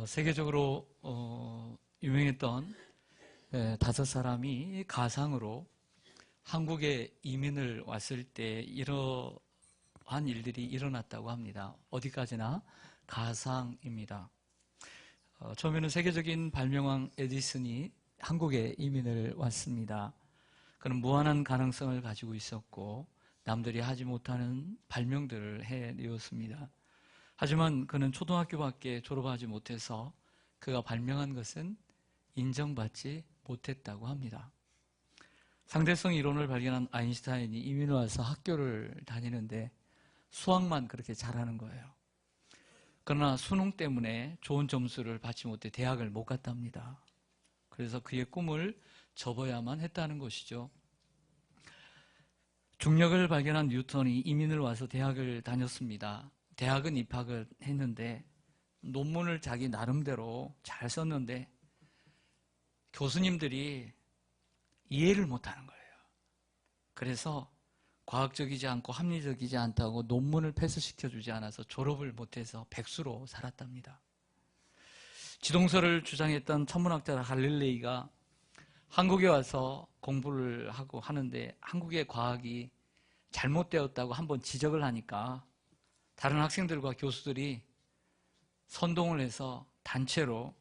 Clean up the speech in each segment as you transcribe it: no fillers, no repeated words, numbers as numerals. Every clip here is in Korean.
세계적으로 유명했던 5사람이 가상으로 한국에 이민을 왔을 때 이러한 일들이 일어났다고 합니다. 어디까지나 가상입니다. 처음에는 세계적인 발명왕 에디슨이 한국에 이민을 왔습니다. 그는 무한한 가능성을 가지고 있었고 남들이 하지 못하는 발명들을 해내었습니다. 하지만 그는 초등학교밖에 졸업하지 못해서 그가 발명한 것은 인정받지 못했다고 합니다. 상대성 이론을 발견한 아인슈타인이 이민을 와서 학교를 다니는데 수학만 그렇게 잘하는 거예요. 그러나 수능 때문에 좋은 점수를 받지 못해 대학을 못 갔답니다. 그래서 그의 꿈을 접어야만 했다는 것이죠. 중력을 발견한 뉴턴이 이민을 와서 대학을 다녔습니다. 대학은 입학을 했는데 논문을 자기 나름대로 잘 썼는데 교수님들이 이해를 못하는 거예요. 그래서 과학적이지 않고 합리적이지 않다고 논문을 패스시켜주지 않아서 졸업을 못해서 백수로 살았답니다. 지동설을 주장했던 천문학자 갈릴레이가 한국에 와서 공부를 하고 하는데 한국의 과학이 잘못되었다고 한번 지적을 하니까 다른 학생들과 교수들이 선동을 해서 단체로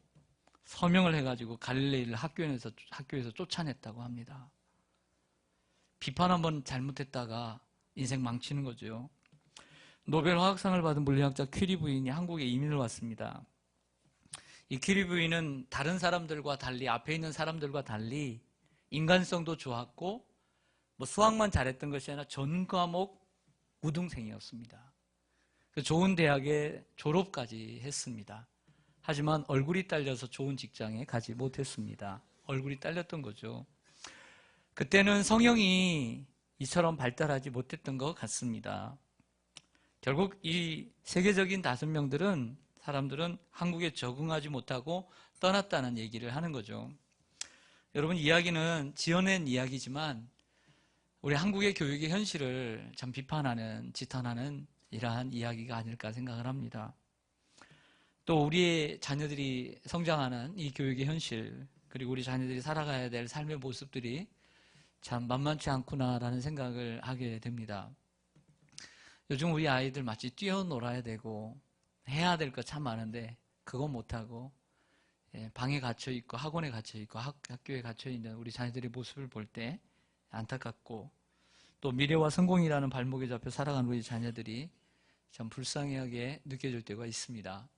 서명을 해가지고 갈릴레이를 학교에서 쫓아냈다고 합니다. 비판 한번 잘못했다가 인생 망치는 거죠. 노벨 화학상을 받은 물리학자 퀴리 부인이 한국에 이민을 왔습니다. 이 퀴리 부인은 다른 사람들과 달리, 앞에 있는 사람들과 달리 인간성도 좋았고 수학만 잘했던 것이 아니라 전 과목 우등생이었습니다. 좋은 대학에 졸업까지 했습니다. 하지만 얼굴이 딸려서 좋은 직장에 가지 못했습니다. 얼굴이 딸렸던 거죠. 그때는 성형이 이처럼 발달하지 못했던 것 같습니다. 결국 이 세계적인 5명들은 사람들은 한국에 적응하지 못하고 떠났다는 얘기를 하는 거죠. 여러분, 이야기는 지어낸 이야기지만 우리 한국의 교육의 현실을 참 비판하는, 지탄하는 이러한 이야기가 아닐까 생각을 합니다. 또 우리의 자녀들이 성장하는 이 교육의 현실, 그리고 우리 자녀들이 살아가야 될 삶의 모습들이 참 만만치 않구나라는 생각을 하게 됩니다. 요즘 우리 아이들 마치 뛰어놀아야 되고 해야 될 것 참 많은데 그거 못하고 방에 갇혀있고 학원에 갇혀있고 학교에 갇혀있는 우리 자녀들의 모습을 볼 때 안타깝고 또 미래와 성공이라는 발목에 잡혀 살아가는 우리 자녀들이 참 불쌍하게 느껴질 때가 있습니다.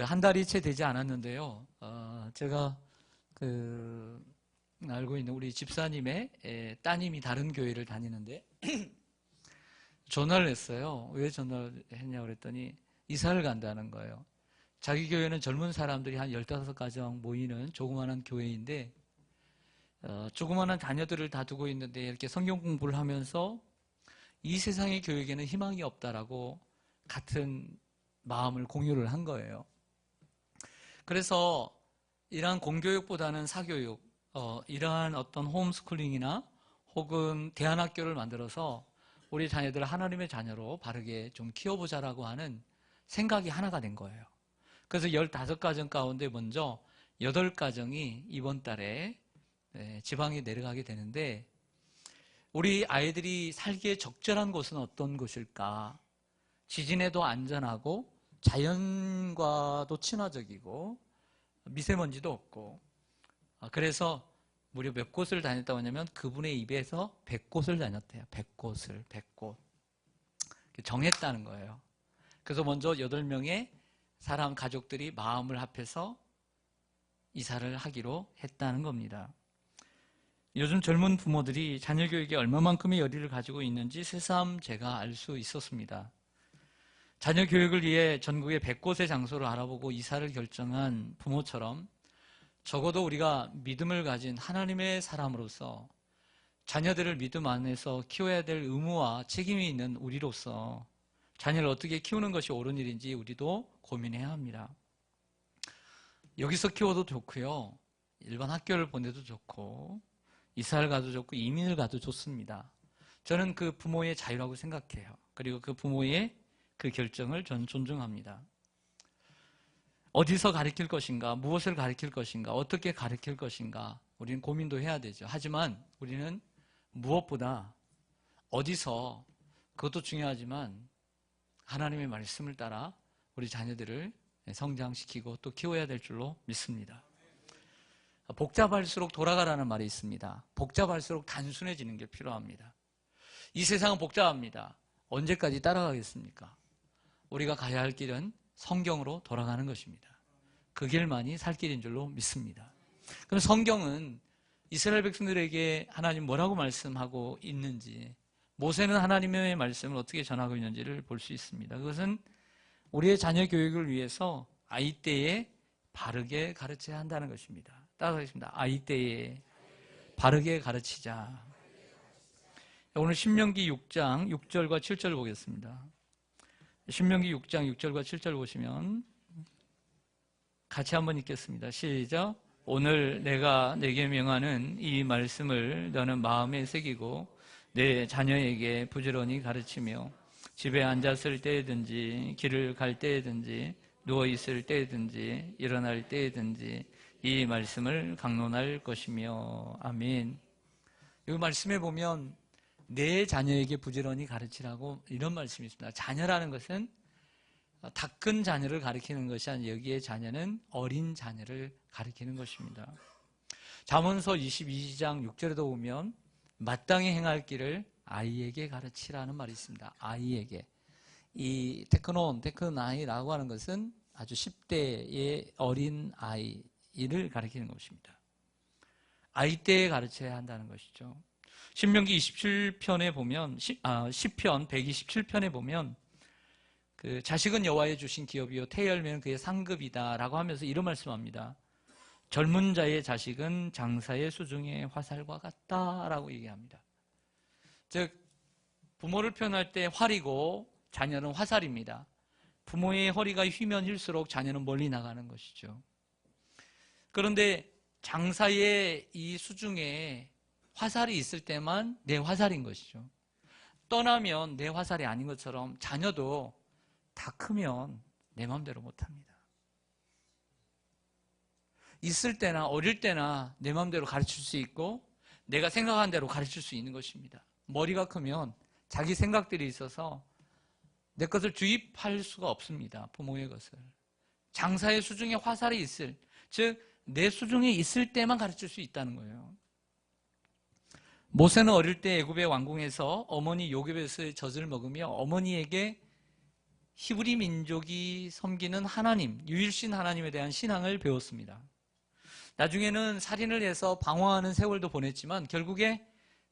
한 달이 채 되지 않았는데요. 제가 알고 있는 우리 집사님의 따님이 다른 교회를 다니는데 전화를 했어요. 왜 전화를 했냐고 그랬더니 이사를 간다는 거예요. 자기 교회는 젊은 사람들이 한 15가정 모이는 조그마한 교회인데 조그마한 자녀들을 다 두고 있는데 이렇게 성경 공부를 하면서 이 세상의 교육에는 희망이 없다라고 같은 마음을 공유를 한 거예요. 그래서 이러한 공교육보다는 사교육, 이러한 어떤 홈스쿨링이나 혹은 대안학교를 만들어서 우리 자녀들을 하나님의 자녀로 바르게 좀 키워보자라고 하는 생각이 하나가 된 거예요. 그래서 15가정 가운데 먼저 8가정이 이번 달에 지방에 내려가게 되는데 우리 아이들이 살기에 적절한 곳은 어떤 곳일까? 지진에도 안전하고 자연과도 친화적이고 미세먼지도 없고 그래서 무려 몇 곳을 다녔다고 하냐면 그분의 입에서 100곳을 다녔대요. 100곳 정했다는 거예요. 그래서 먼저 8명의 사람 가족들이 마음을 합해서 이사를 하기로 했다는 겁니다. 요즘 젊은 부모들이 자녀 교육에 얼마만큼의 열의를 가지고 있는지 새삼 제가 알 수 있었습니다. 자녀 교육을 위해 전국의 100곳의 장소를 알아보고 이사를 결정한 부모처럼 적어도 우리가 믿음을 가진 하나님의 사람으로서 자녀들을 믿음 안에서 키워야 될 의무와 책임이 있는 우리로서 자녀를 어떻게 키우는 것이 옳은 일인지 우리도 고민해야 합니다. 여기서 키워도 좋고요. 일반 학교를 보내도 좋고 이사를 가도 좋고 이민을 가도 좋습니다. 저는 그 부모의 자유라고 생각해요. 그리고 그 부모의 그 결정을 저는 존중합니다. 어디서 가르칠 것인가, 무엇을 가르칠 것인가, 어떻게 가르칠 것인가 우리는 고민도 해야 되죠. 하지만 우리는 무엇보다 어디서, 그것도 중요하지만 하나님의 말씀을 따라 우리 자녀들을 성장시키고 또 키워야 될 줄로 믿습니다. 복잡할수록 돌아가라는 말이 있습니다. 복잡할수록 단순해지는 게 필요합니다. 이 세상은 복잡합니다. 언제까지 따라가겠습니까? 우리가 가야 할 길은 성경으로 돌아가는 것입니다. 그 길만이 살 길인 줄로 믿습니다. 그럼 성경은 이스라엘 백성들에게 하나님 뭐라고 말씀하고 있는지, 모세는 하나님의 말씀을 어떻게 전하고 있는지를 볼 수 있습니다. 그것은 우리의 자녀 교육을 위해서 아이 때에 바르게 가르쳐야 한다는 것입니다. 따라하겠습니다. 아이 때에 바르게 가르치자. 오늘 신명기 6장 6절과 7절 보겠습니다. 신명기 6장 6절과 7절 보시면 같이 한번 읽겠습니다. 시작. 오늘 내가 내게 명하는 이 말씀을 너는 마음에 새기고 내 자녀에게 부지런히 가르치며 집에 앉았을 때든지 길을 갈 때든지 누워있을 때든지 일어날 때든지 이 말씀을 강론할 것이며. 아멘. 이 말씀에 보면 내 자녀에게 부지런히 가르치라고 이런 말씀이 있습니다. 자녀라는 것은 다 큰 자녀를 가르치는 것이 아니라 여기에 자녀는 어린 자녀를 가르치는 것입니다. 잠언서 22장 6절에도 보면 마땅히 행할 길을 아이에게 가르치라는 말이 있습니다. 아이에게. 이 테크나이라고 하는 것은 아주 10대의 어린 아이를 가르치는 것입니다. 아이 때에 가르쳐야 한다는 것이죠. 신명기 27편에 보면, 시편 127편에 보면 그 자식은 여호와의 주신 기업이요 태의 열매는 그의 상급이다 라고 하면서 이런 말씀합니다. 젊은 자의 자식은 장사의 수중의 화살과 같다 라고 얘기합니다. 즉 부모를 표현할 때 활이고 자녀는 화살입니다. 부모의 허리가 휘면 힐수록 자녀는 멀리 나가는 것이죠. 그런데 장사의 이 수중에 화살이 있을 때만 내 화살인 것이죠. 떠나면 내 화살이 아닌 것처럼 자녀도 다 크면 내 마음대로 못합니다. 있을 때나 어릴 때나 내 마음대로 가르칠 수 있고 내가 생각한 대로 가르칠 수 있는 것입니다. 머리가 크면 자기 생각들이 있어서 내 것을 주입할 수가 없습니다. 부모의 것을. 장사의 수중에 화살이 있을, 즉 내 수중에 있을 때만 가르칠 수 있다는 거예요. 모세는 어릴 때 애굽의 왕궁에서 어머니 요국에서의 젖을 먹으며 어머니에게 히브리 민족이 섬기는 하나님, 유일신 하나님에 대한 신앙을 배웠습니다. 나중에는 살인을 해서 방황하는 세월도 보냈지만 결국에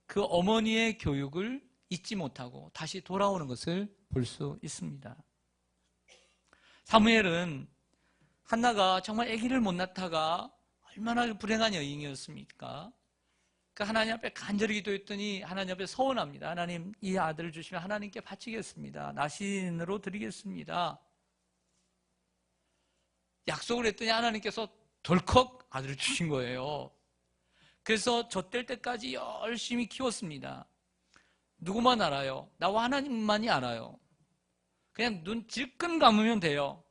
그 어머니의 교육을 잊지 못하고 다시 돌아오는 것을 볼 수 있습니다. 사무엘은 한나가 정말 아기를 못 낳다가 얼마나 불행한 여인이었습니까? 그 하나님 앞에 간절히 기도했더니 하나님 앞에 서원합니다. 하나님, 이 아들을 주시면 하나님께 바치겠습니다. 나신으로 드리겠습니다. 약속을 했더니 하나님께서 덜컥 아들을 주신 거예요. 그래서 젖될 때까지 열심히 키웠습니다. 누구만 알아요? 나와 하나님만이 알아요. 그냥 눈 질끈 감으면 돼요.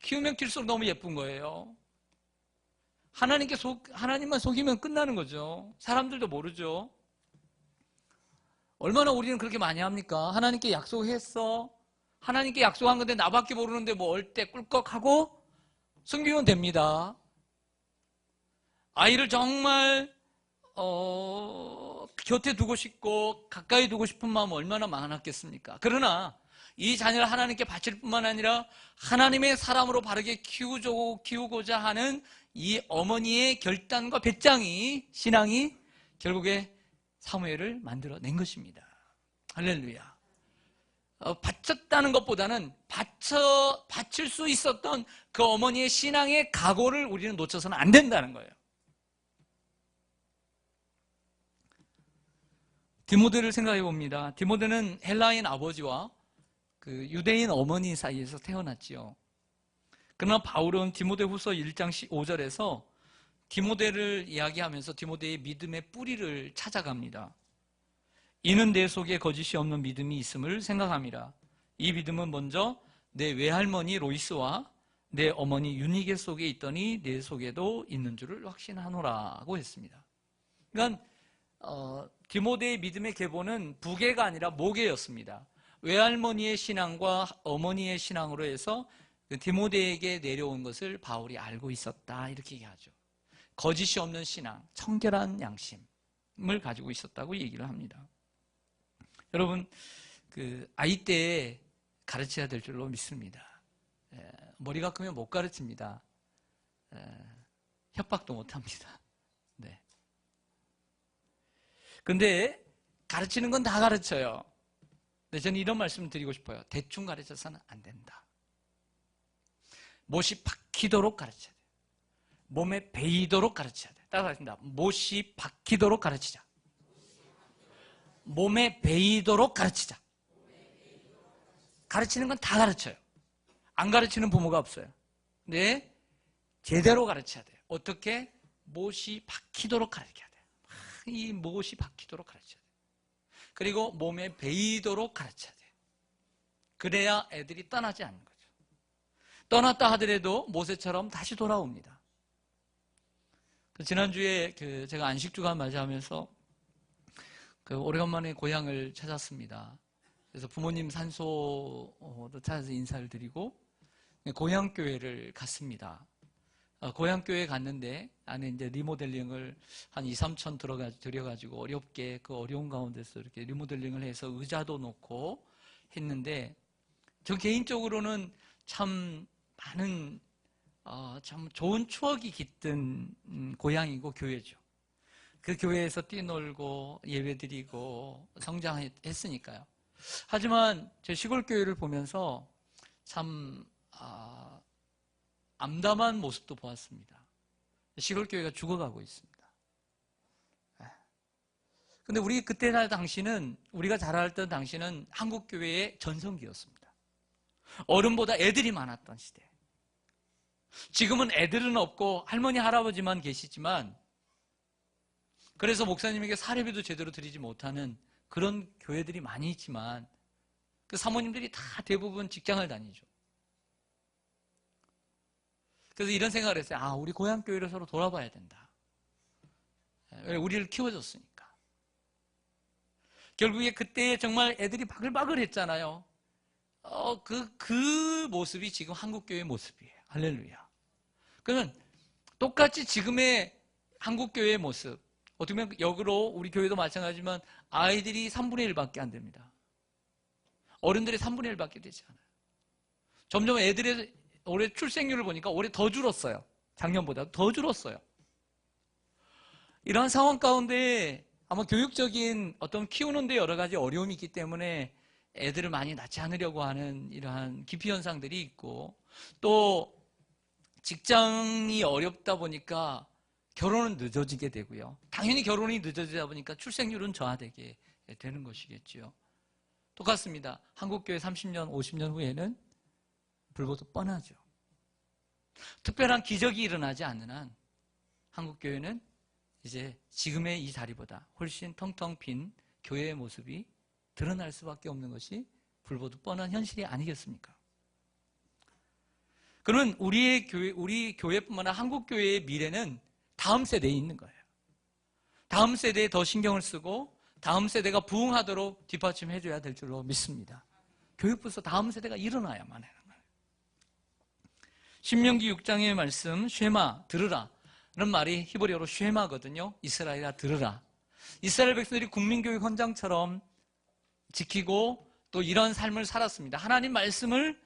키우면 클수록 너무 예쁜 거예요. 하나님만 속이면 끝나는 거죠. 사람들도 모르죠. 얼마나 우리는 그렇게 많이 합니까? 하나님께 약속했어. 하나님께 약속한 건데 나밖에 모르는데 뭐 얼 때 꿀꺽하고 숨기면 됩니다. 아이를 정말 곁에 두고 싶고 가까이 두고 싶은 마음 얼마나 많았겠습니까? 그러나 이 자녀를 하나님께 바칠 뿐만 아니라 하나님의 사람으로 바르게 키우고자 하는 이 어머니의 결단과 배짱이, 신앙이 결국에 사무엘을 만들어낸 것입니다. 할렐루야. 바쳤다는 것보다는 바칠 수 있었던 그 어머니의 신앙의 각오를 우리는 놓쳐서는 안 된다는 거예요. 디모데를 생각해 봅니다. 디모데는 헬라인 아버지와 그 유대인 어머니 사이에서 태어났지요. 그러나 바울은 디모데 후서 1장 5절에서 디모데를 이야기하면서 디모데의 믿음의 뿌리를 찾아갑니다. 이는 내 속에 거짓이 없는 믿음이 있음을 생각함이라. 이 믿음은 먼저 내 외할머니 로이스와 내 어머니 유니게 속에 있더니 내 속에도 있는 줄을 확신하노라고 했습니다. 그러니까 디모데의 믿음의 계보는 부계가 아니라 모계였습니다. 외할머니의 신앙과 어머니의 신앙으로 해서 디모데에게 내려온 것을 바울이 알고 있었다, 이렇게 얘기하죠. 거짓이 없는 신앙, 청결한 양심을 가지고 있었다고 얘기를 합니다. 여러분, 아이 때에 가르쳐야 될 줄로 믿습니다. 머리가 크면 못 가르칩니다. 협박도 못 합니다. 네. 근데 가르치는 건 다 가르쳐요. 근데 저는 이런 말씀을 드리고 싶어요. 대충 가르쳐서는 안 된다. 못이 박히도록 가르쳐야 돼. 몸에 배이도록 가르쳐야 돼. 따라하겠습니다. 못이 박히도록 가르치자. 몸에 배이도록 가르치자. 가르치는 건 다 가르쳐요. 안 가르치는 부모가 없어요. 근데 제대로 가르쳐야 돼요. 어떻게? 못이 박히도록 가르쳐야 돼요. 이 못이 박히도록 가르쳐야 돼요. 그리고 몸에 배이도록 가르쳐야 돼요. 그래야 애들이 떠나지 않는 거죠. 떠났다 하더라도 모세처럼 다시 돌아옵니다. 지난주에 제가 안식주가 맞이하면서 오래간만에 고향을 찾았습니다. 그래서 부모님 산소도 찾아서 인사를 드리고 고향교회를 갔습니다. 고향교회에 갔는데 안에 이제 리모델링을 한 2, 3천 들여가지고 어렵게 그 어려운 가운데서 이렇게 리모델링을 해서 의자도 놓고 했는데, 저 개인적으로는 참 많은 참 좋은 추억이 깃든 고향이고 교회죠. 그 교회에서 뛰놀고 예배드리고 성장했으니까요. 하지만 제 시골 교회를 보면서 참 암담한 모습도 보았습니다. 시골 교회가 죽어가고 있습니다. 근데 우리 그때 당시는, 우리가 자랄던 당시는 한국 교회의 전성기였습니다. 어른보다 애들이 많았던 시대. 지금은 애들은 없고 할머니 할아버지만 계시지만, 그래서 목사님에게 사례비도 제대로 드리지 못하는 그런 교회들이 많이 있지만, 그 사모님들이 다 대부분 직장을 다니죠. 그래서 이런 생각을 했어요. 우리 고향 교회를 서로 돌아봐야 된다. 우리를 키워줬으니까. 결국에 그때 정말 애들이 바글바글 했잖아요. 그 모습이 지금 한국교회의 모습이에요. 할렐루야. 그러면 똑같이 지금의 한국교회의 모습, 어떻게 보면 역으로 우리 교회도 마찬가지지만 아이들이 3분의 1밖에 안 됩니다. 어른들이 3분의 1밖에 되지 않아요. 점점 애들의 올해 출생률을 보니까 올해 더 줄었어요. 작년보다 더 줄었어요. 이러한 상황 가운데 아마 교육적인 어떤 키우는 데 여러 가지 어려움이 있기 때문에 애들을 많이 낳지 않으려고 하는 이러한 기피 현상들이 있고, 또 직장이 어렵다 보니까 결혼은 늦어지게 되고요. 당연히 결혼이 늦어지다 보니까 출생률은 저하되게 되는 것이겠죠. 똑같습니다. 한국교회 30년, 50년 후에는 불보듯 뻔하죠. 특별한 기적이 일어나지 않는 한 한국교회는 이제 지금의 이 자리보다 훨씬 텅텅 빈 교회의 모습이 드러날 수밖에 없는 것이 불보듯 뻔한 현실이 아니겠습니까? 그러면 우리 교회뿐만 아니라 한국교회의 미래는 다음 세대에 있는 거예요. 다음 세대에 더 신경을 쓰고 다음 세대가 부흥하도록 뒷받침해줘야 될 줄로 믿습니다. 교육부에서 다음 세대가 일어나야만 해요. 신명기 6장의 말씀, 쉐마, 들으라 라는 말이 히브리어로 쉐마거든요. 이스라엘아 들으라. 이스라엘 백성들이 국민교육 헌장처럼 지키고 또 이런 삶을 살았습니다. 하나님 말씀을,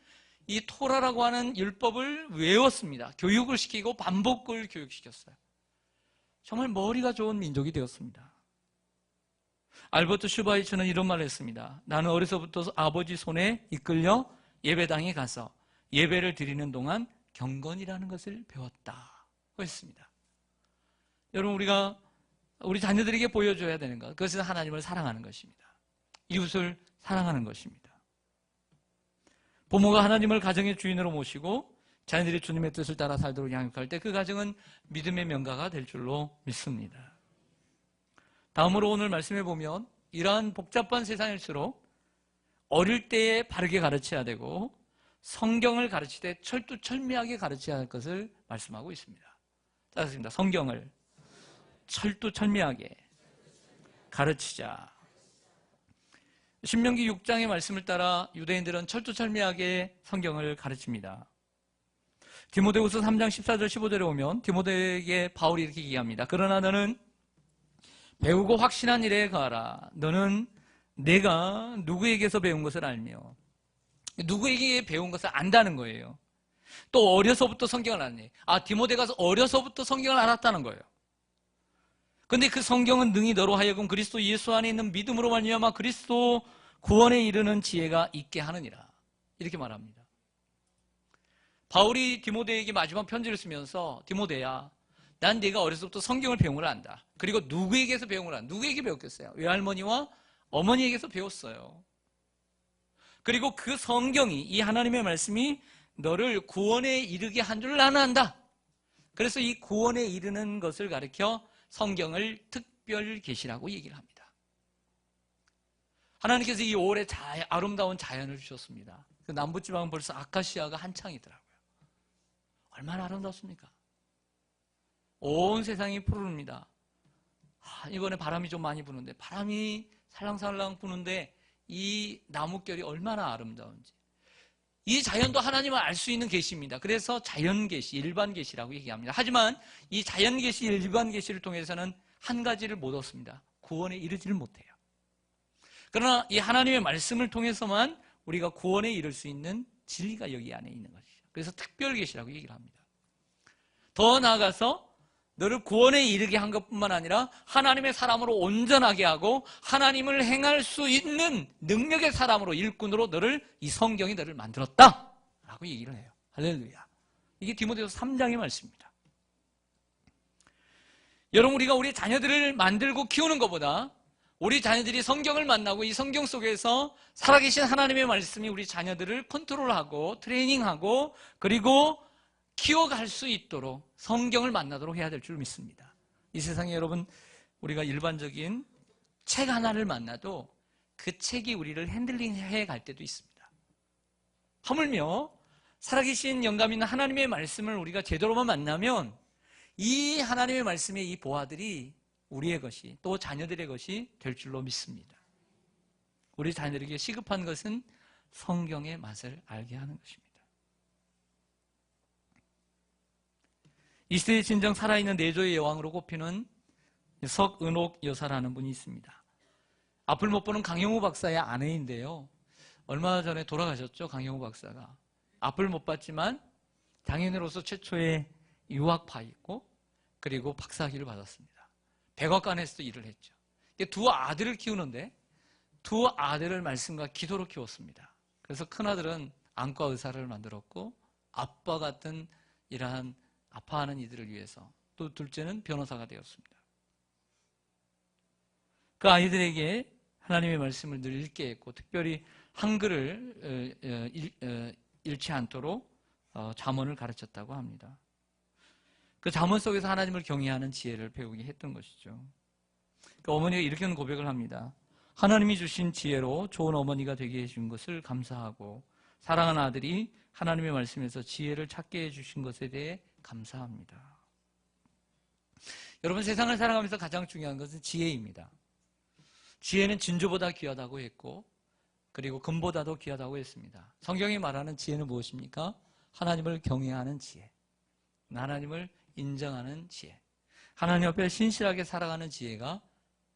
이 토라라고 하는 율법을 외웠습니다. 교육을 시키고 반복을 교육시켰어요. 정말 머리가 좋은 민족이 되었습니다. 알버트 슈바이처는 이런 말을 했습니다. 나는 어려서부터 아버지 손에 이끌려 예배당에 가서 예배를 드리는 동안 경건이라는 것을 배웠다고 했습니다. 여러분, 우리 자녀들에게 보여줘야 되는 것, 그것은 하나님을 사랑하는 것입니다. 이웃을 사랑하는 것입니다. 부모가 하나님을 가정의 주인으로 모시고 자녀들이 주님의 뜻을 따라 살도록 양육할 때 그 가정은 믿음의 명가가 될 줄로 믿습니다. 다음으로 오늘 말씀해 보면, 이러한 복잡한 세상일수록 어릴 때에 바르게 가르쳐야 되고 성경을 가르치되 철두철미하게 가르쳐야 할 것을 말씀하고 있습니다. 따라서 성경을 철두철미하게 가르치자. 신명기 6장의 말씀을 따라 유대인들은 철두철미하게 성경을 가르칩니다. 디모데후서 3장 14절 15절에 오면 디모데에게 바울이 이렇게 얘기합니다. 그러나 너는 배우고 확신한 일에 가라. 너는 내가 누구에게서 배운 것을 알며, 누구에게 배운 것을 안다는 거예요. 또 어려서부터 성경을 알았네. 디모데가 어려서부터 성경을 알았다는 거예요. 근데 그 성경은 능히 너로 하여금 그리스도 예수 안에 있는 믿음으로 말미암아 그리스도 구원에 이르는 지혜가 있게 하느니라. 이렇게 말합니다. 바울이 디모데에게 마지막 편지를 쓰면서, 디모데야, 난 네가 어려서부터 성경을 배운 걸 안다. 그리고 누구에게서 배운 걸 안다. 누구에게 배웠겠어요? 외할머니와 어머니에게서 배웠어요. 그리고 그 성경이, 이 하나님의 말씀이 너를 구원에 이르게 한 줄 나는 안다. 그래서 이 구원에 이르는 것을 가리켜 성경을 특별 계시라고 얘기를 합니다. 하나님께서 이 5월에 아름다운 자연을 주셨습니다. 그 남부지방은 벌써 아카시아가 한창이더라고요. 얼마나 아름답습니까? 온 세상이 푸르릅니다. 이번에 바람이 좀 많이 부는데, 바람이 살랑살랑 부는데 이 나뭇결이 얼마나 아름다운지. 이 자연도 하나님을 알 수 있는 계시입니다. 그래서 자연계시, 일반계시라고 얘기합니다. 하지만 이 자연계시, 일반계시를 통해서는 한 가지를 못 얻습니다. 구원에 이르지를 못해요. 그러나 이 하나님의 말씀을 통해서만 우리가 구원에 이를 수 있는 진리가 여기 안에 있는 것이죠. 그래서 특별계시라고 얘기를 합니다. 더 나아가서 너를 구원에 이르게 한 것뿐만 아니라 하나님의 사람으로 온전하게 하고 하나님을 행할 수 있는 능력의 사람으로, 일꾼으로 이 성경이 너를 만들었다 라고 얘기를 해요. 할렐루야. 이게 디모데후서 3장의 말씀입니다. 여러분, 우리가 우리 자녀들을 만들고 키우는 것보다 우리 자녀들이 성경을 만나고 이 성경 속에서 살아계신 하나님의 말씀이 우리 자녀들을 컨트롤하고 트레이닝하고 그리고 키워갈 수 있도록 성경을 만나도록 해야 될 줄 믿습니다. 이 세상에 여러분, 우리가 일반적인 책 하나를 만나도 그 책이 우리를 핸들링해 갈 때도 있습니다. 하물며 살아계신 영감 있는 하나님의 말씀을 우리가 제대로만 만나면 이 하나님의 말씀의 이 보화들이 우리의 것이, 또 자녀들의 것이 될 줄로 믿습니다. 우리 자녀들에게 시급한 것은 성경의 맛을 알게 하는 것입니다. 이 시대에 진정 살아있는 내조의 여왕으로 꼽히는 석은옥 여사라는 분이 있습니다. 앞을 못 보는 강영우 박사의 아내인데요. 얼마 전에 돌아가셨죠, 강영우 박사가. 앞을 못 봤지만 장인으로서 최초의 유학파이고 그리고 박사학위를 받았습니다. 백악관에서도 일을 했죠. 두 아들을 키우는데 두 아들을 말씀과 기도로 키웠습니다. 그래서 큰아들은 안과 의사를 만들었고 아빠 같은 이러한 아파하는 이들을 위해서, 또 둘째는 변호사가 되었습니다. 그 아이들에게 하나님의 말씀을 늘 읽게 했고 특별히 한글을 잃지 않도록 잠언을 가르쳤다고 합니다. 그 잠언 속에서 하나님을 경외하는 지혜를 배우게 했던 것이죠. 그 어머니가 이렇게 고백을 합니다. 하나님이 주신 지혜로 좋은 어머니가 되게 해준 것을 감사하고 사랑하는 아들이 하나님의 말씀에서 지혜를 찾게 해주신 것에 대해 감사합니다. 여러분, 세상을 살아가면서 가장 중요한 것은 지혜입니다. 지혜는 진주보다 귀하다고 했고 그리고 금보다도 귀하다고 했습니다. 성경이 말하는 지혜는 무엇입니까? 하나님을 경외하는 지혜, 하나님을 인정하는 지혜, 하나님 앞에 신실하게 살아가는 지혜가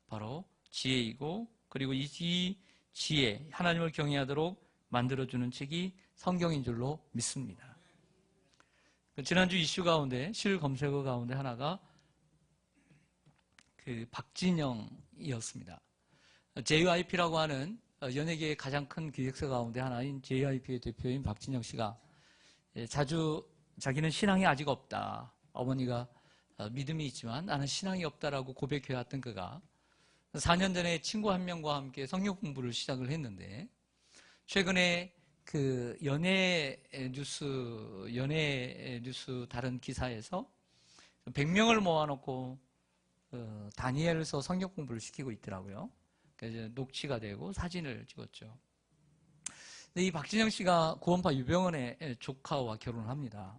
바로 지혜이고, 그리고 이 지혜, 하나님을 경외하도록 만들어주는 책이 성경인 줄로 믿습니다. 지난주 이슈 가운데, 실 검색어 가운데 하나가 그 박진영이었습니다. JYP라고 하는 연예계의 가장 큰 기획사 가운데 하나인 JYP의 대표인 박진영 씨가 자주 자기는 신앙이 아직 없다, 어머니가 믿음이 있지만 나는 신앙이 없다라고 고백해왔던 그가 4년 전에 친구 한 명과 함께 성경 공부를 시작을 했는데, 최근에 그 연예 뉴스 다른 기사에서 100명을 모아놓고 다니엘서 성경 공부를 시키고 있더라고요. 그래서 녹취가 되고 사진을 찍었죠. 근데 이 박진영 씨가 구원파 유병원의 조카와 결혼을 합니다.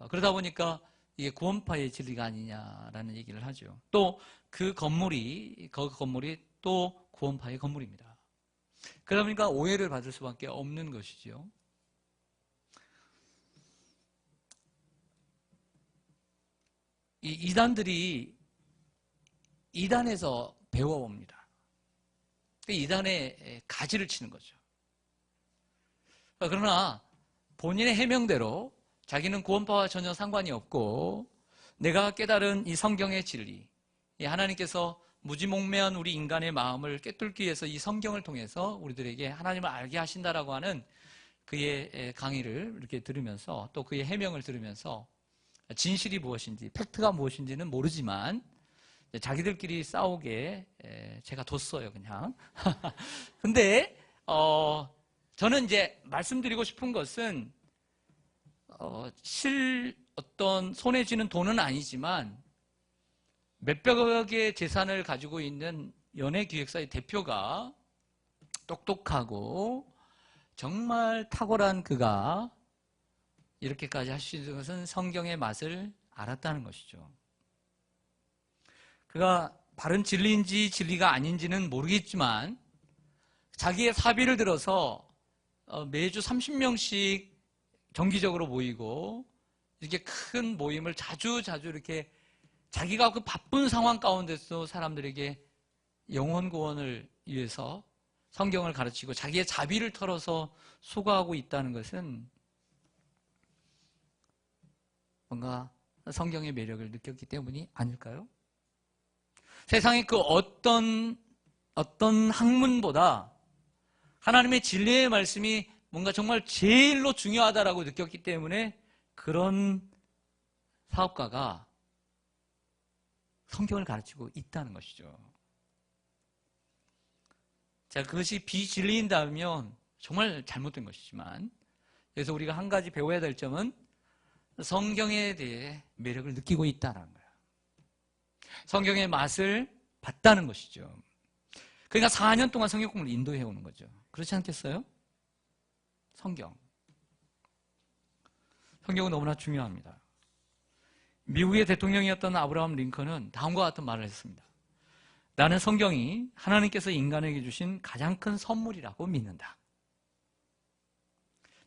그러다 보니까 이게 구원파의 진리가 아니냐라는 얘기를 하죠. 또 그 건물이 또 구원파의 건물입니다. 그러다 보니까 오해를 받을 수밖에 없는 것이죠. 이 이단들이 이단에서 배워옵니다. 이단에 가지를 치는 거죠. 그러나 본인의 해명대로 자기는 구원파와 전혀 상관이 없고 내가 깨달은 이 성경의 진리, 하나님께서 무지몽매한 우리 인간의 마음을 꿰뚫기 위해서 이 성경을 통해서 우리들에게 하나님을 알게 하신다라고 하는 그의 강의를 이렇게 들으면서 또 그의 해명을 들으면서 진실이 무엇인지, 팩트가 무엇인지는 모르지만 자기들끼리 싸우게 제가 뒀어요, 그냥. 근데 저는 이제 말씀드리고 싶은 것은 어떤 손에 쥐는 돈은 아니지만 몇백억의 재산을 가지고 있는 연예기획사의 대표가 똑똑하고 정말 탁월한 그가 이렇게까지 할 수 있는 것은 성경의 맛을 알았다는 것이죠. 그가 바른 진리인지 진리가 아닌지는 모르겠지만 자기의 사비를 들어서 매주 30명씩 정기적으로 모이고 이렇게 큰 모임을 자주 이렇게 자기가 그 바쁜 상황 가운데서 사람들에게 영혼 구원을 위해서 성경을 가르치고 자기의 자비를 털어서 수고하고 있다는 것은 뭔가 성경의 매력을 느꼈기 때문이 아닐까요? 세상의 그 어떤 학문보다 하나님의 진리의 말씀이 뭔가 정말 제일로 중요하다라고 느꼈기 때문에 그런 사업가가 성경을 가르치고 있다는 것이죠. 자, 그것이 비진리인다면 정말 잘못된 것이지만 그래서 우리가 한 가지 배워야 될 점은 성경에 대해 매력을 느끼고 있다는 거예요. 성경의 맛을 봤다는 것이죠. 그러니까 4년 동안 성경 공부를 인도해 오는 거죠. 그렇지 않겠어요? 성경은 너무나 중요합니다. 미국의 대통령이었던 아브라함 링컨은 다음과 같은 말을 했습니다. 나는 성경이 하나님께서 인간에게 주신 가장 큰 선물이라고 믿는다.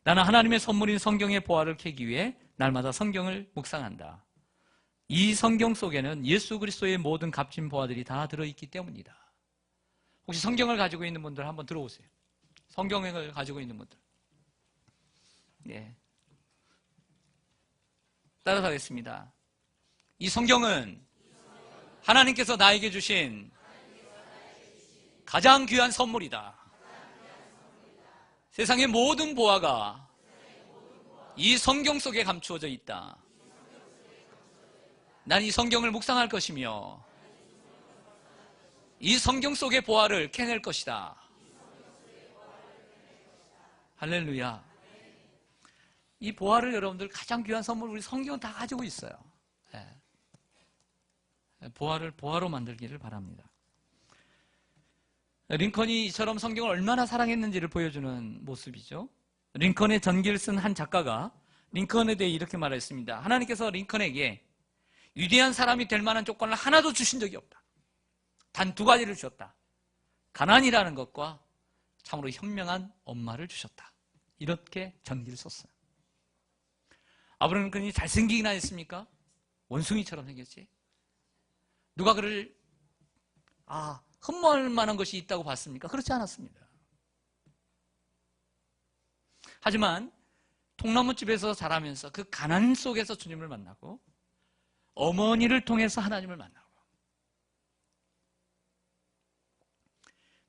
나는 하나님의 선물인 성경의 보화를 캐기 위해 날마다 성경을 묵상한다. 이 성경 속에는 예수 그리스도의 모든 값진 보화들이 다 들어있기 때문이다. 혹시 성경을 가지고 있는 분들 한번 들어오세요. 성경을 가지고 있는 분들. 네. 따라서 하겠습니다. 이 성경은 하나님께서 나에게 주신 가장 귀한 선물이다. 세상의 모든 보화가 이 성경 속에 감추어져 있다. 난 이 성경을 묵상할 것이며 이 성경 속의 보화를 캐낼 것이다. 할렐루야. 이 보화를 여러분들 가장 귀한 선물 우리 성경은 다 가지고 있어요. 보화를 보화로 만들기를 바랍니다. 링컨이 이처럼 성경을 얼마나 사랑했는지를 보여주는 모습이죠. 링컨의 전기를 쓴 한 작가가 링컨에 대해 이렇게 말했습니다. 하나님께서 링컨에게 위대한 사람이 될 만한 조건을 하나도 주신 적이 없다. 단 2가지를 주셨다. 가난이라는 것과 참으로 현명한 엄마를 주셨다. 이렇게 전기를 썼어요. 아브라함 링컨이 잘생기긴 했습니까? 원숭이처럼 생겼지. 누가 그를 흠모할 만한 것이 있다고 봤습니까? 그렇지 않았습니다. 하지만 통나무집에서 자라면서 그 가난 속에서 주님을 만나고 어머니를 통해서 하나님을 만나고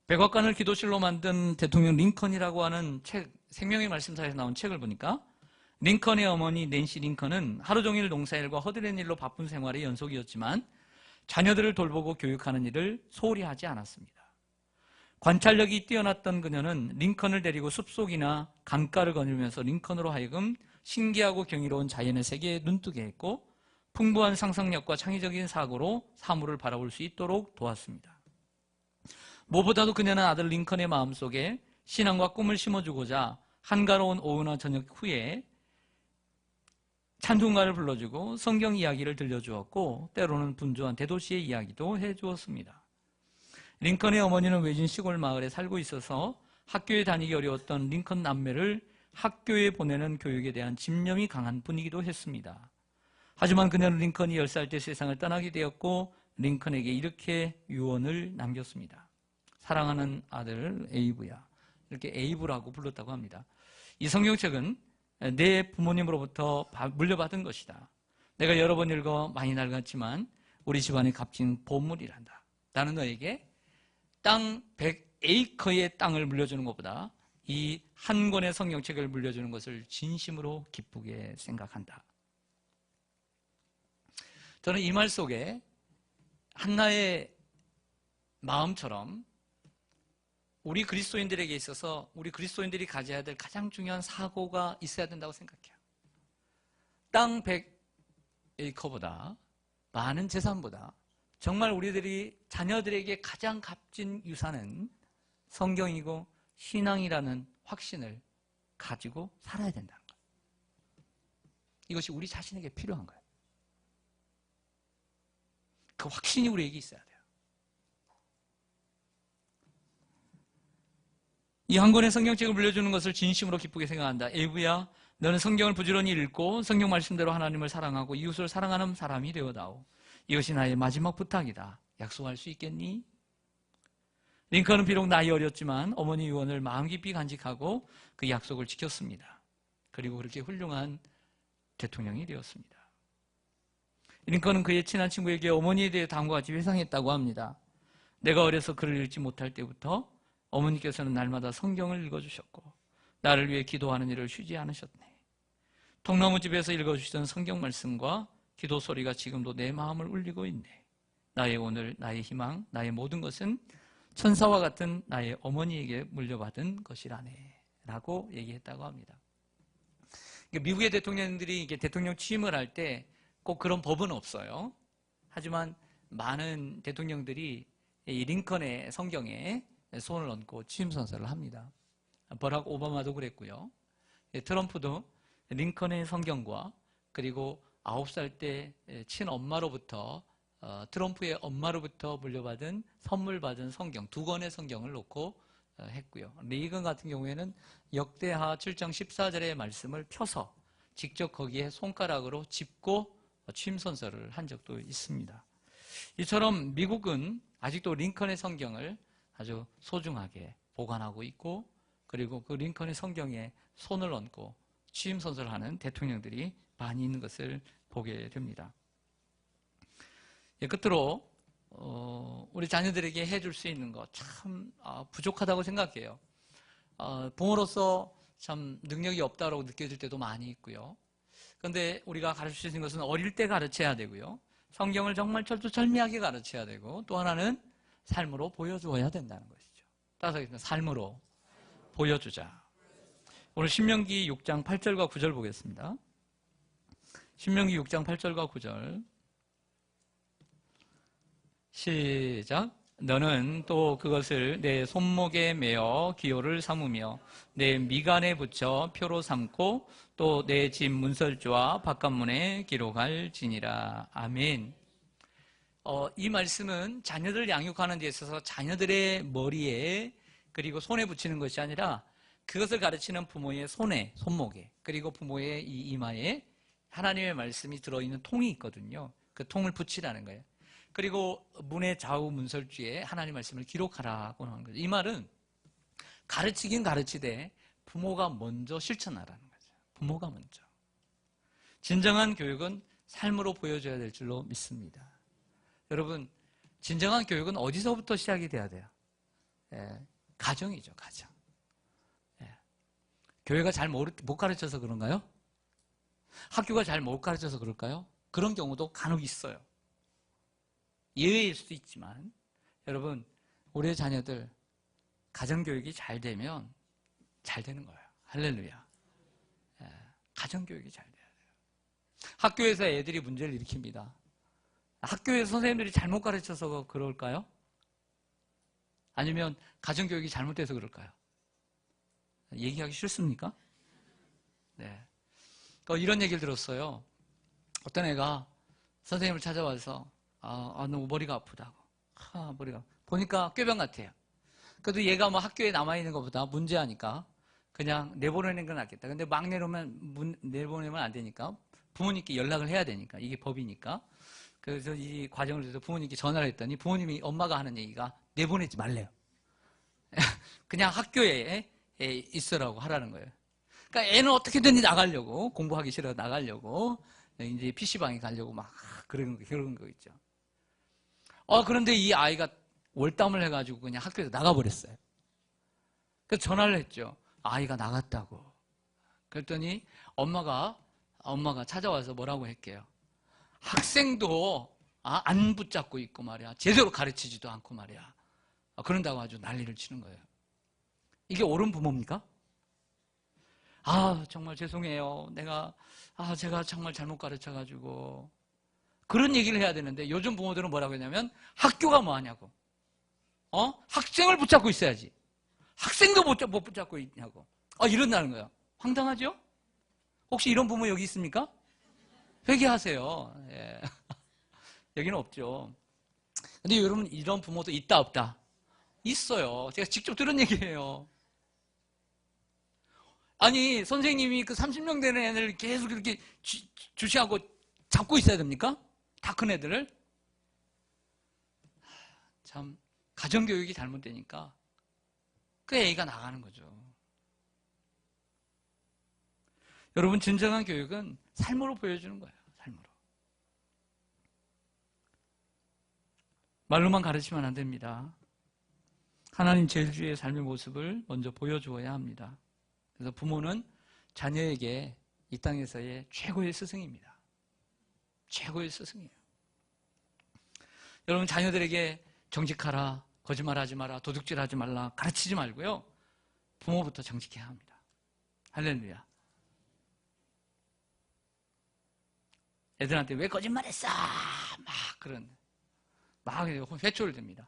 백악관을 기도실로 만든 대통령 링컨이라고 하는 책, 생명의 말씀사에서 나온 책을 보니까 링컨의 어머니 낸시 링컨은 하루 종일 농사일과 허드렛 일로 바쁜 생활의 연속이었지만 자녀들을 돌보고 교육하는 일을 소홀히 하지 않았습니다. 관찰력이 뛰어났던 그녀는 링컨을 데리고 숲속이나 강가를 거닐면서 링컨으로 하여금 신기하고 경이로운 자연의 세계에 눈뜨게 했고 풍부한 상상력과 창의적인 사고로 사물을 바라볼 수 있도록 도왔습니다. 무엇보다도 그녀는 아들 링컨의 마음속에 신앙과 꿈을 심어주고자 한가로운 오후나 저녁 후에 찬송가를 불러주고 성경 이야기를 들려주었고 때로는 분주한 대도시의 이야기도 해주었습니다. 링컨의 어머니는 외진 시골 마을에 살고 있어서 학교에 다니기 어려웠던 링컨 남매를 학교에 보내는 교육에 대한 집념이 강한 분이기도 했습니다. 하지만 그녀는 링컨이 10살 때 세상을 떠나게 되었고 링컨에게 이렇게 유언을 남겼습니다. 사랑하는 아들 에이브야. 이렇게 에이브라고 불렀다고 합니다. 이 성경책은 내 부모님으로부터 물려받은 것이다. 내가 여러 번 읽어 많이 낡았지만 우리 집안의 값진 보물이란다. 나는 너에게 땅 100에이커의 땅을 물려주는 것보다 이 한 권의 성경책을 물려주는 것을 진심으로 기쁘게 생각한다. 저는 이 말 속에 한나의 마음처럼 우리 그리스도인들에게 있어서 우리 그리스도인들이 가져야 될 가장 중요한 사고가 있어야 된다고 생각해요. 땅 100에이커보다 많은 재산보다 정말 우리들이 자녀들에게 가장 값진 유산은 성경이고 신앙이라는 확신을 가지고 살아야 된다는 거예요. 이것이 우리 자신에게 필요한 거예요. 그 확신이 우리에게 있어야 돼요. 이 한 권의 성경책을 물려주는 것을 진심으로 기쁘게 생각한다. 에이브야, 너는 성경을 부지런히 읽고 성경 말씀대로 하나님을 사랑하고 이웃을 사랑하는 사람이 되어다오. 이것이 나의 마지막 부탁이다. 약속할 수 있겠니? 링컨은 비록 나이 어렸지만 어머니 유언을 마음 깊이 간직하고 그 약속을 지켰습니다. 그리고 그렇게 훌륭한 대통령이 되었습니다. 링컨은 그의 친한 친구에게 어머니에 대해 다음과 같이 회상했다고 합니다. 내가 어려서 글을 읽지 못할 때부터 어머니께서는 날마다 성경을 읽어주셨고 나를 위해 기도하는 일을 쉬지 않으셨네. 통나무집에서 읽어주시던 성경 말씀과 기도 소리가 지금도 내 마음을 울리고 있네. 나의 오늘, 나의 희망, 나의 모든 것은 천사와 같은 나의 어머니에게 물려받은 것이라네 라고 얘기했다고 합니다. 미국의 대통령들이 이게 대통령 취임을 할 때 꼭 그런 법은 없어요. 하지만 많은 대통령들이 이 링컨의 성경에 손을 얹고 취임 선서를 합니다. 버락 오바마도 그랬고요. 트럼프도 링컨의 성경과 그리고 9살 때 친엄마로부터 트럼프의 엄마로부터 물려받은 선물 받은 성경 2권의 성경을 놓고 했고요. 레이건 같은 경우에는 역대하 7장 14절의 말씀을 펴서 직접 거기에 손가락으로 짚고 취임 선서를 한 적도 있습니다. 이처럼 미국은 아직도 링컨의 성경을 아주 소중하게 보관하고 있고 그리고 그 링컨의 성경에 손을 얹고 취임 선서를 하는 대통령들이 많이 있는 것을 보게 됩니다. 끝으로 우리 자녀들에게 해줄 수 있는 것 참 부족하다고 생각해요. 부모로서 참 능력이 없다고 느껴질 때도 많이 있고요. 그런데 우리가 가르칠 수 있는 것은 어릴 때 가르쳐야 되고요. 성경을 정말 철두철미하게 가르쳐야 되고 또 하나는 삶으로 보여주어야 된다는 것이죠. 따라서 삶으로 보여주자. 오늘 신명기 6장 8절과 9절 보겠습니다. 신명기 6장 8절과 9절 시작. 너는 또 그것을 내 손목에 매어 기호를 삼으며 내 미간에 붙여 표로 삼고 또 내 집 문설주와 바깥문에 기록할지니라. 아멘. 이 말씀은 자녀들을 양육하는 데 있어서 자녀들의 머리에 그리고 손에 붙이는 것이 아니라 그것을 가르치는 부모의 손에, 손목에 그리고 부모의 이 이마에 하나님의 말씀이 들어있는 통이 있거든요. 그 통을 붙이라는 거예요. 그리고 문의 좌우 문설주에 하나님 말씀을 기록하라고 하는 거죠. 이 말은 가르치긴 가르치되 부모가 먼저 실천하라는 거죠. 부모가 먼저. 진정한 교육은 삶으로 보여줘야 될 줄로 믿습니다. 여러분, 진정한 교육은 어디서부터 시작이 돼야 돼요? 가정이죠, 가정. 교회가 잘 못 가르쳐서 그런가요? 학교가 잘 못 가르쳐서 그럴까요? 그런 경우도 간혹 있어요. 예외일 수도 있지만 여러분 우리의 자녀들 가정교육이 잘 되면 잘 되는 거예요. 할렐루야. 가정교육이 잘 돼야 돼요. 학교에서 애들이 문제를 일으킵니다. 학교에서 선생님들이 잘못 가르쳐서 그럴까요? 아니면 가정교육이 잘못돼서 그럴까요? 얘기하기 싫습니까? 네. 또 이런 얘기를 들었어요. 어떤 애가 선생님을 찾아와서 너무 머리가 아프다고. 머리가 보니까 꾀병 같아요. 그래도 얘가 뭐 학교에 남아있는 것보다 문제하니까 그냥 내보내는 건 낫겠다. 근데 막 내보내면 안 되니까 부모님께 연락을 해야 되니까 이게 법이니까. 그래서 이 과정을 해서 부모님께 전화를 했더니 부모님이 엄마가 하는 얘기가 내보내지 말래요. 그냥 학교에 있으라고 하라는 거예요. 그러니까 애는 어떻게든 나가려고, 공부하기 싫어 나가려고, 이제 PC방에 가려고 막 그런 거 있죠. 그런데 이 아이가 월담을 해가지고 그냥 학교에서 나가버렸어요. 그래서 전화를 했죠. 아이가 나갔다고. 그랬더니 엄마가 찾아와서 뭐라고 할게요. 학생도 안 붙잡고 있고 말이야. 제대로 가르치지도 않고 말이야. 그런다고 아주 난리를 치는 거예요. 이게 옳은 부모입니까? 정말 죄송해요. 제가 정말 잘못 가르쳐가지고. 그런 얘기를 해야 되는데 요즘 부모들은 뭐라고 했냐면 학교가 뭐 하냐고. 학생을 붙잡고 있어야지. 학생도 못 붙잡고 있냐고. 이런다는 거예요. 황당하죠? 혹시 이런 부모 여기 있습니까? 회개하세요. 예. 여기는 없죠. 근데 여러분 이런 부모도 있다 없다? 있어요. 제가 직접 들은 얘기예요. 아니 선생님이 그 30명 되는 애를 계속 이렇게 주시하고 잡고 있어야 됩니까? 다 큰 애들을? 참 가정교육이 잘못되니까 그 애가 나가는 거죠. 여러분 진정한 교육은 삶으로 보여주는 거예요. 삶으로. 말로만 가르치면 안 됩니다. 하나님 제일주의 삶의 모습을 먼저 보여주어야 합니다. 그래서 부모는 자녀에게 이 땅에서의 최고의 스승입니다. 최고의 스승이에요. 여러분 자녀들에게 정직하라, 거짓말하지 마라, 도둑질하지 말라 가르치지 말고요. 부모부터 정직해야 합니다. 할렐루야. 애들한테 왜 거짓말했어? 막 회초를 댑니다.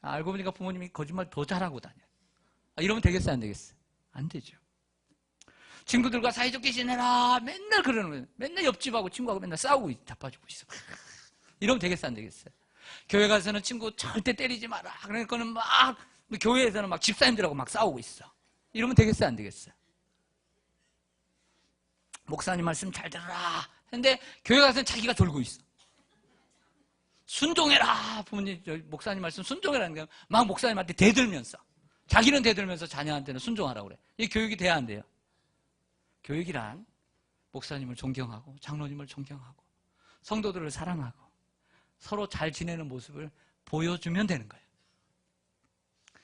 알고 보니까 부모님이 거짓말 더 잘하고 다녀요. 이러면 되겠어요, 안 되겠어요? 안 되죠. 친구들과 사이좋게 지내라 맨날 그러는 거예요. 맨날 옆집하고 친구하고 맨날 싸우고 자빠지고 있어. 이러면 되겠어요, 안 되겠어요? 교회 가서는 친구 절대 때리지 마라. 그러니까는 막 교회에서는 막 집사님들하고 막 싸우고 있어. 이러면 되겠어요, 안 되겠어요? 목사님 말씀 잘 들어라. 근데 교회 가서는 자기가 졸고 있어. 순종해라. 부모님, 목사님 말씀 순종해라는 게 막 목사님한테 대들면서 자기는 대들면서 자녀한테는 순종하라고 그래. 이게 교육이 돼야 안 돼요? 교육이란 목사님을 존경하고 장로님을 존경하고 성도들을 사랑하고 서로 잘 지내는 모습을 보여주면 되는 거예요.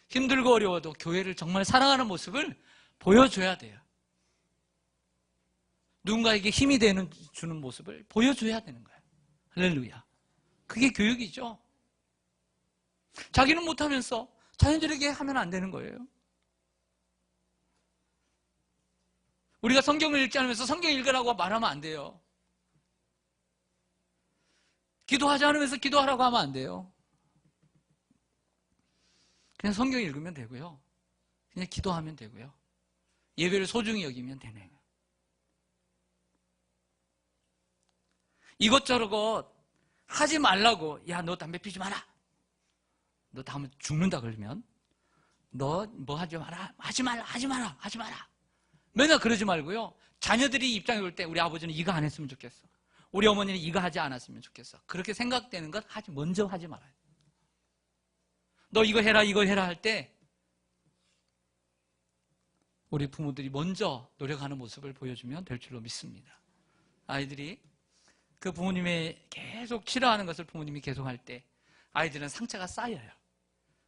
힘들고 어려워도 교회를 정말 사랑하는 모습을 보여줘야 돼요. 누군가에게 힘이 주는 모습을 보여줘야 되는 거예요. 할렐루야. 그게 교육이죠. 자기는 못하면서 자녀들에게 하면 안 되는 거예요. 우리가 성경을 읽지 않으면서 성경 읽으라고 말하면 안 돼요. 기도하지 않으면서 기도하라고 하면 안 돼요. 그냥 성경 읽으면 되고요. 그냥 기도하면 되고요. 예배를 소중히 여기면 되네요. 이것저것 하지 말라고, 야, 너 담배 피지 마라. 너 다음에 죽는다 그러면, 너 뭐 하지 마라. 하지 마라. 맨날 그러지 말고요. 자녀들이 입장에 올 때 우리 아버지는 이거 안 했으면 좋겠어. 우리 어머니는 이거 하지 않았으면 좋겠어. 그렇게 생각되는 것 먼저 하지 말아요. 너 이거 해라 할 때 우리 부모들이 먼저 노력하는 모습을 보여주면 될 줄로 믿습니다. 아이들이 그 부모님의 계속 싫어하는 것을 부모님이 계속 할 때 아이들은 상처가 쌓여요.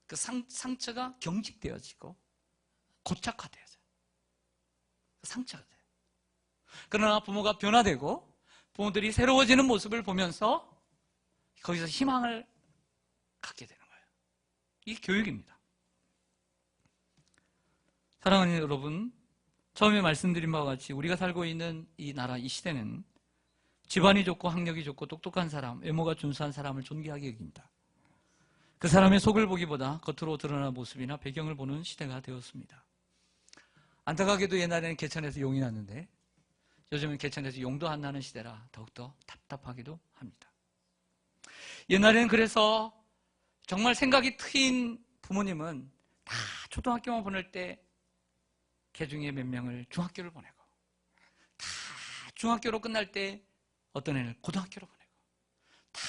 그 상처가 경직되어지고 고착화되어져요. 상처가 돼요. 그러나 부모가 변화되고 부모들이 새로워지는 모습을 보면서 거기서 희망을 갖게 되는 거예요. 이게 교육입니다. 사랑하는 여러분, 처음에 말씀드린 바와 같이 우리가 살고 있는 이 나라, 이 시대는 집안이 좋고 학력이 좋고 똑똑한 사람, 외모가 준수한 사람을 존귀하게 여깁니다. 그 사람의 속을 보기보다 겉으로 드러나는 모습이나 배경을 보는 시대가 되었습니다. 안타깝게도 옛날에는 개천에서 용이 났는데 요즘은 개천에서 용도 안 나는 시대라 더욱더 답답하기도 합니다. 옛날에는 그래서 정말 생각이 트인 부모님은 다 초등학교만 보낼 때 개 중에 몇 명을 중학교를 보내고 다 중학교로 끝날 때 어떤 애는 고등학교로 보내고 다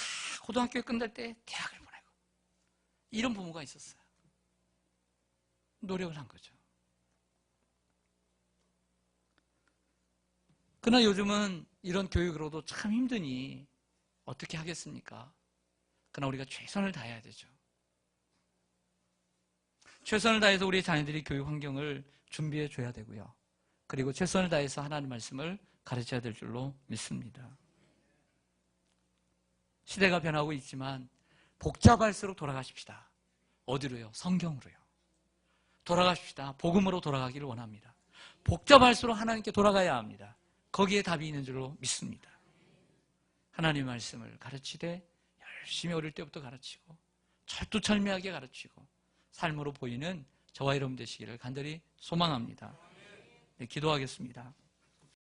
고등학교 끝날 때 대학을 보내고 이런 부모가 있었어요. 노력을 한 거죠. 그러나 요즘은 이런 교육으로도 참 힘드니 어떻게 하겠습니까? 그러나 우리가 최선을 다해야 되죠. 최선을 다해서 우리 자녀들이 교육 환경을 준비해 줘야 되고요. 그리고 최선을 다해서 하나님 말씀을 가르쳐야 될 줄로 믿습니다. 시대가 변하고 있지만 복잡할수록 돌아가십시다. 어디로요? 성경으로요. 돌아가십시다. 복음으로 돌아가기를 원합니다. 복잡할수록 하나님께 돌아가야 합니다. 거기에 답이 있는 줄로 믿습니다. 하나님의 말씀을 가르치되 열심히 어릴 때부터 가르치고 철두철미하게 가르치고 삶으로 보이는 저와 여러분 되시기를 간절히 소망합니다. 네, 기도하겠습니다.